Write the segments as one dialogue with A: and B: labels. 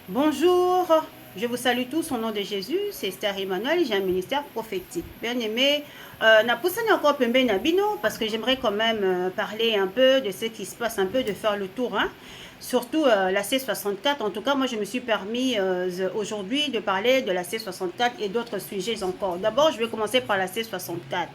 A: Bonjour, je vous salue tous au nom de Jésus. C'est Esther Emmanuel, j'ai un ministère prophétique. Bien aimé, n'a poussé encore Pembe Nabino parce que j'aimerais quand même parler un peu de ce qui se passe, un peu de faire le tour. Surtout la C64. En tout cas, moi, je me suis permis aujourd'hui de parler de la C64 et d'autres sujets encore. D'abord, je vais commencer par la C64.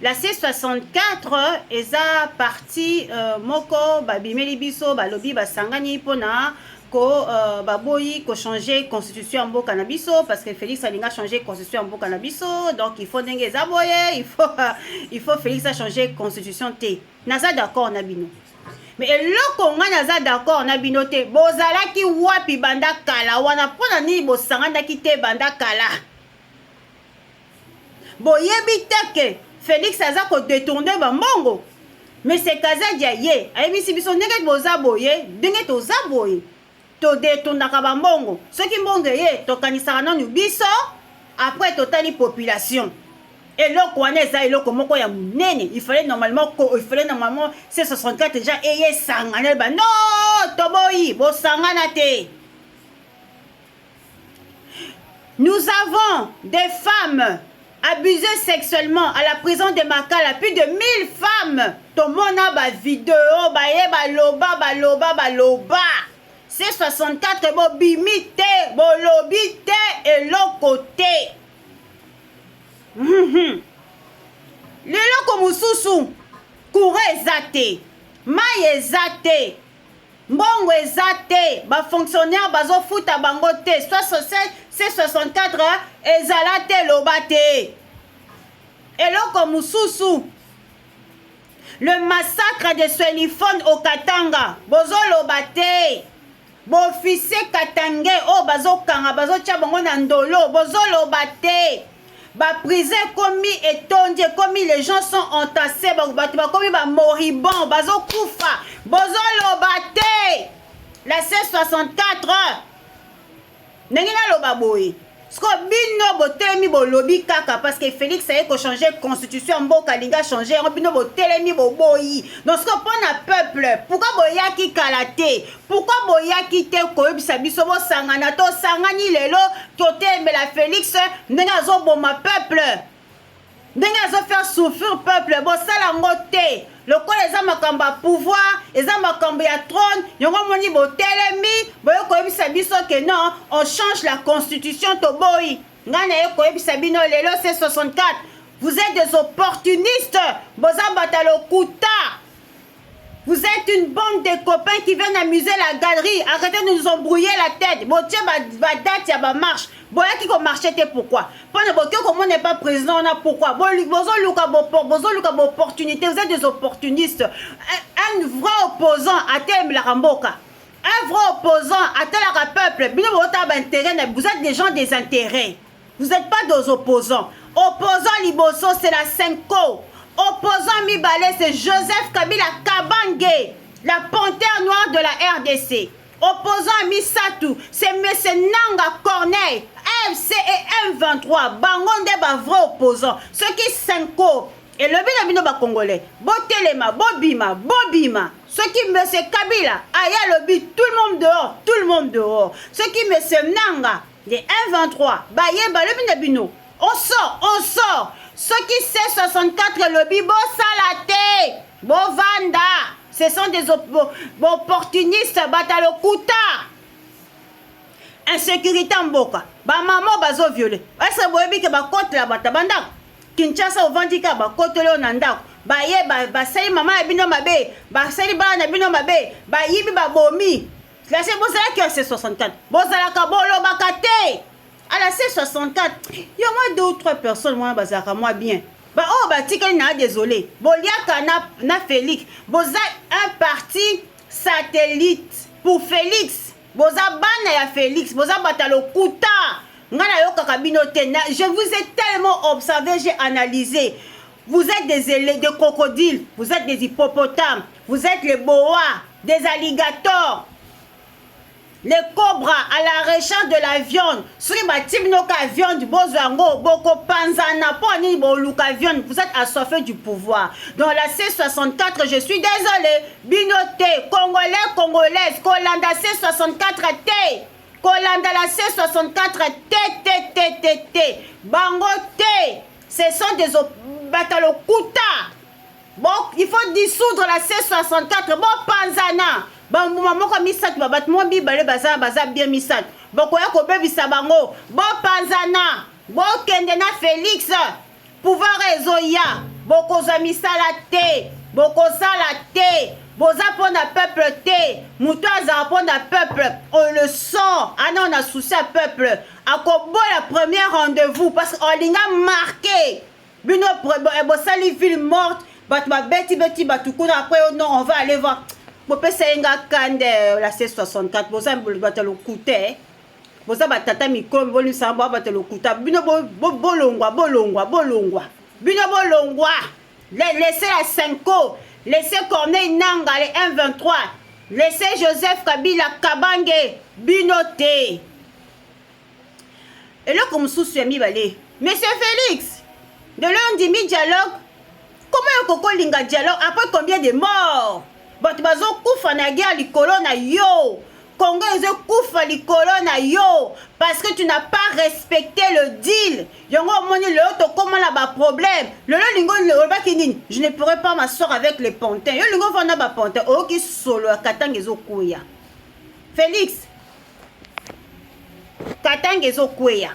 A: La C64 eza parti moko babimeli biso balobi basangani pona ko baboyi ko changer constitution ya mboka na biso parce que Félix alinga changer constitution ya mboka na biso, donc il faut ndenge eza boye, il faut Félix a changer constitution te. Naza d'accord na bino. Mais eloko nga naza d'accord na bino te, bozalaki wapi banda kala wana pona nini bosangandaki te banda kala. Boyebi teke Félix aza ko détourner ba mbongo. Mais c'est Kazadia ye. Ayebisi biso ndenge boza boye, ndenge toza boye. To détournaka ba mbongo. Soki mbongo ye tokanisaka nanu biso après totali population. Eloko wana eza eloko moko ya munene. Il fallait normalement C64 déjà eye sangana ba non toboyi bo sangana te. Nous avons des femmes abusées sexuellement à la prison de Makala, plus de 1000 femmes. Tomona ba vidéo, ba ye ba loba. C'est 64 bo bimite, bo lobite et l'autre Leloko mususu, courre ezate, mai ezate, mbongo ezate, ba fonctionnaire bazo futa bango te, c'est 64 ezalate lobate. Eloko mususu, le massacre de Swelifone au Katanga, bozo lobate. Bofficier Katangé, oh bazo kanga, bazo tchabango na ndolo, bozo lobate. Ba prison commis et tondier, commis les gens sont entassés, ba commis ba moribond, bazo koufa, bozo lobate. La C64, nengina lobaboy. Sko bino botelemi bo lobby kaka parce que Félix a ko changer constitution mboka linga changer bino botelemi bo boyi. Donc ce qu'on a peuple, pourquoi boyaki kalate? Pourquoi boyaki te ko yebisa biso bo sangana to sangani lelo to te la Félix ndenga zo boma peuple. Ndenga zo faire souffrir peuple bo sala ngote. Le quoi les amakamba pouvoir, les amakamba ya trône, yongo moni bo telemi, boyo ko yebisa biso que non, on change la constitution to boy. Ngana ye ko yebisa bino lelo c'est 64. Vous êtes des opportunistes, boza batalo kuta. Vous êtes une bande de copains qui viennent amuser la galerie. Arrêtez de nous embrouiller la tête. Bon, tiens, ba date, ya ba marche. Bon, qui ko marché te pourquoi? Pendant que comme on n'est pas président, on a pourquoi? Bon, bozo luka opportunité. Vous êtes des opportunistes. Un vrai opposant à tel la ramboka. Un vrai opposant à tel peuple. Vous êtes des gens des intérêts. Vous n'êtes pas des opposants. Opposant Liboso, c'est la Senko. Opposant Mibale, c'est Joseph Kabila Kabange, la panthère noire de la RDC. Opposant Misatou, c'est M. Nanga Corneille, FC et M23. Bangonde ba vrai opposant. Ceux qui Senko. Et le binabino ba congolais. Botelema, Bobima. Ceux qui M. Kabila, Aya Lobi, tout le monde dehors. Ceux qui M. Nanga, les M23, Baye, le binabino. On sort. Ceux qui c'est 64 lobby, bo salate, bo vanda, ce sont des opportunistes, batalo kuta. Insécurité en boka. Ba maman bazo violé. Est-ce que vous avez que ba côté la batabanda? Kinshasa au vendika ba côté le nanda. Ba ye ba sali maman abino mabe, ba sali bana abino mabe, ba yibi ba bomi. Là c'est bon ça que c'est 64. Bo salaka bolo bakate. À la C64, il y a moins 2 ou 3 personnes, moi, moi bien. Bah, oh, bah, désolé. Boliaka na Félix. Boza un parti satellite pour Félix. Boza bana ya Félix. Boza batalo kuta. Ngana yo kakabinote. Je vous ai tellement observé, j'ai analysé. Vous êtes des crocodiles. Vous êtes des hippopotames. Vous êtes les boas, des alligators. les cobras à la recherche de la viande. Sur la viande, boko panzana, poni boluka viande. Vous êtes assoiffés du pouvoir. Dans la C64, je suis désolé. Binoté, Congolais, Congolaise, Kolanda C64 T. Kolanda la C64 T. Bango T. Ce sont des batalokuta. Bon, il faut dissoudre la C64. Bon, panzana. Bon, moko misat babat mo bibale baza bien misat. Boko ya ko bebisa bango. Bon panzana. Bon kende na Félix. Pouvoir ezoya. Boko za misala te. Boko sala te. Boza pona peuple te. Muto za pona peuple. On le sent. Ah non, on a souci à peuple. Akobo la première rendez-vous parce qu'on l'a marqué. Bino sali ville morte. Bat ma beti batukuna après non, on va aller voir. Bopesa yenga kande la C64 boza batalo kute boza batata mikolo boli samba batalo kuta bino bolongwa bino bolongwa laissez la 5 laissez Corneille Nanga les 123 laissez Joseph Kabila Kabange bino te et là comme sous mi balé monsieur Félix de l'on dialogue comment yoko linga dialogue après combien de morts. But bazo kufa na guerre likolo na yo. Congo ezo kufa likolo na yo. Parce que tu n'as pas respecté le deal. Yongo moni le to comment là ba problème. Le lingo le ba kinini. Je ne pourrais pas m'asseoir avec les pantins. Yo lingo vona ba pantin. O ki solo katanga ezo kuya. Félix. Katanga ezo kuya.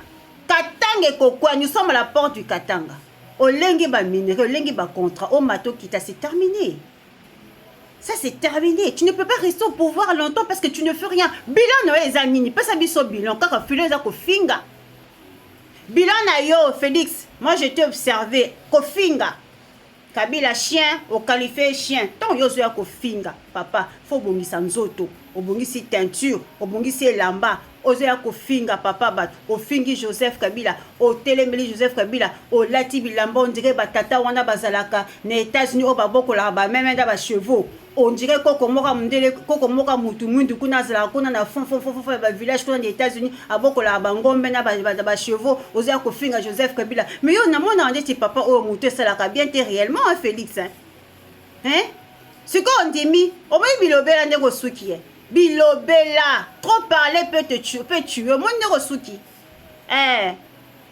A: Katanga kokwa, nous sommes à la porte du Katanga. Au lengi ba minéraux, au lengi ba contrat, au mato kita, c'est terminé. Ça c'est terminé. Tu ne peux pas rester au pouvoir longtemps parce que tu ne fais rien. Bilan no ezanini, pas sabiso bilan kaka filer za ko finga. Bilan na yo Félix, moi je t'ai observé ko finga. Kabila chien, au qualifié chien. Tant yo zo ya ko finga, papa, faut bongisa nzoto, obongisi teinture, obongisi lamba. Ozoya kofinga papa bat ofingi Joseph Kabila o telemeli Joseph Kabila o lati bilamba on dirait batata wana bazalaka na États-Unis o baboko la ba même da ba chevaux on dirait koko moka mundele koko moka mutu mundu kuna zala kuna na fon ba village kuna na États-Unis aboko la ba ngombe na ba chevaux ozoya kofinga Joseph Kabila mais yo na mona ndeti papa o mutu salaka bien te réellement hein, Félix hein ce qu'on dit mi o mai bilobela ndeko suki Bilobela, trop parler peut te tuer, mon nerosuki.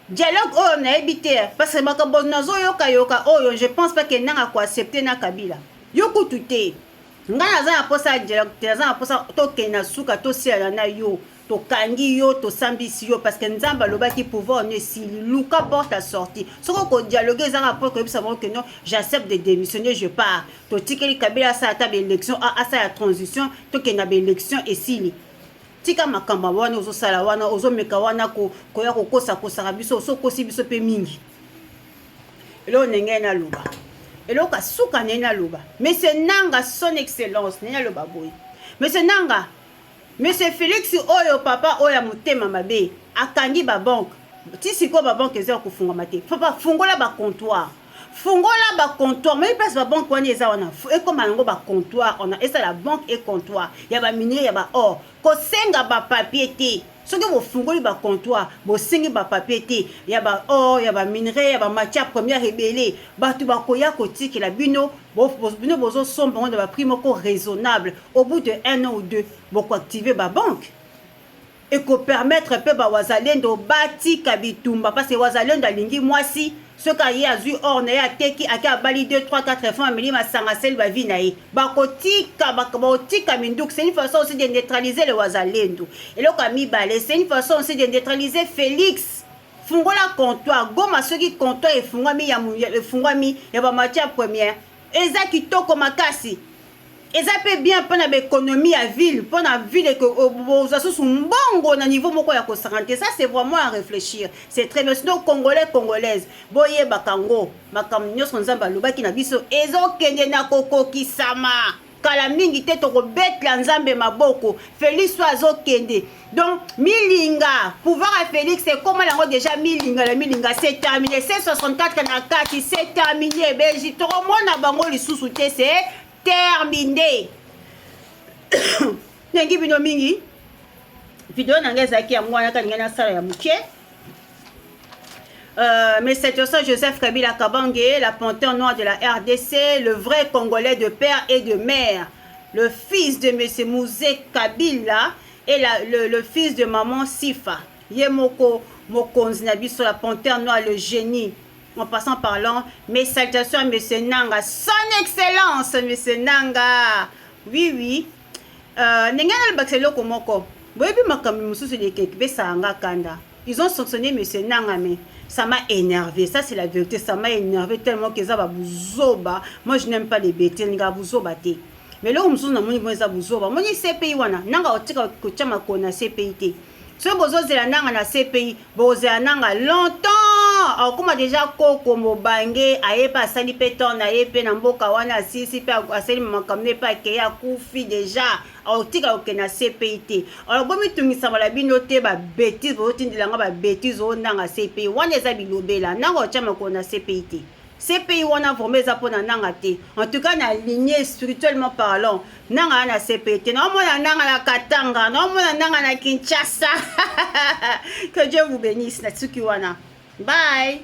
A: Dialogue on a évité parce que makabonazo yoka oh je pense pas que n'a quoi accepter na Kabila. Yoko tuté. Ngana za posa dialogue, za posa to kena suka to sela na yo, to kangi yo, to sambisi yo parce que nzamba loba ki pouvoir ne si Luka porte à sortir. Soko ko dialoguer za rapport que ça que non, j'accepte de démissionner, je pars. To tikeli Kabila sa table élection à sa la transition, to kena be élection et sili. Tika makamba wana ozo sala wana ozo meka wana ko ya ko kosa biso so kosi biso pe mingi. Elo nenge na luba. Elo ka suka nena luba. Monsieur Nanga son excellence nena luba boy. Monsieur Nanga Monsieur Félix oyo papa oya mutema mabe akangi ba banque. Ti siko ba banque ezo ko funga mate. Papa fungola ba comptoir. Fungola ba comptoir, mais parce que la banque wana eza wana et comme ango ba comptoir, on a et ça la banque et comptoir. Ya ba minier ya ba or. Ko senga ba papier te. Soki bo fungoli ba comptoir, bo sengi ba papier te. Ya ba or, ya ba minerai, ya ba matière première rebelle. Ba tu ba koya kotiki la bino, bino bozo sombre de ba prix moko raisonnable. Au bout de 1 an ou 2, bo activer ba banque. Et ko permettre peu ba wazalendo bati kabitumba parce que wazalendo alingi mwasi ce qui a eu or na ya teki aka bali 2 3 4 fois mili masanga sel ba vie na ye ba kotika minduk c'est une façon aussi de neutraliser le wazalendo et le kami balé c'est une façon aussi de neutraliser Félix fungola comptoir goma ce qui comptoir et fungwami ya fungwami ya ba matière première eza kitoko makasi eza pe bien pour l'économie à ville pour la ville que aux assos mbongo na niveau moko ya ko santé ça c'est vraiment à réfléchir c'est très bien sinon congolais congolaise boye bakango makam nyonso nzamba lobaki na biso ezokende na kokokisama kala mingi te to kobetla nzambe maboko Félix so azokende donc milinga pouvoir à Félix c'est comment là déjà milinga c'est terminé c'est 64 na 4 c'est terminé Belgique to mona bango lisusu te c'est terminé. Nengi bino mingi. vidéo nangezaki ya mwana kalinga na sala ya muke. Mais c'est aussi Joseph Kabila Kabange, la panthère noire de la RDC, le vrai Congolais de père et de mère, le fils de M. Mouzé Kabila et le fils de maman Sifa. Yemoko Mokonzi Nabiso, la panthère noire, le génie. En passant par là, mes salutations à M. Nanga, son excellence, M. Nanga. Oui, oui. Nengana le Baxelo Komoko. Boyebi makambi mususu de kekbe sanga kanda. Ils ont sanctionné M. Nanga, mais ça m'a énervé. Ça, c'est la vérité. Ça m'a énervé tellement que ça va vous. Moi, je n'aime pas les bêtises. Les gars, vous. Mais là, on me dit que ça vous. Moi, je sais pays. Nanga, otika kochama kona CPI. Ce que la nanga na CPI, boze nanga longtemps. Alors, comme déjà Koko Mobange, ayepa sali peton, ayepe na mboka wana sisi pe asali makamne pa ke ya kufi déjà. Alors, tika oke na CPI. Alors, bon mi tungisa bala bino te ba bêtise, bo tindilanga ba bêtise o nanga CPI. Wana eza bilobela, nanga ochama ko na CPI. CPI wana vraiment eza pona nanga te. En tout cas, na lignée spirituellement parlant, nanga na CPI. Non mona nanga na Katanga, non mona nanga na Kinshasa. Que Dieu vous bénisse na tsuki wana. Bye.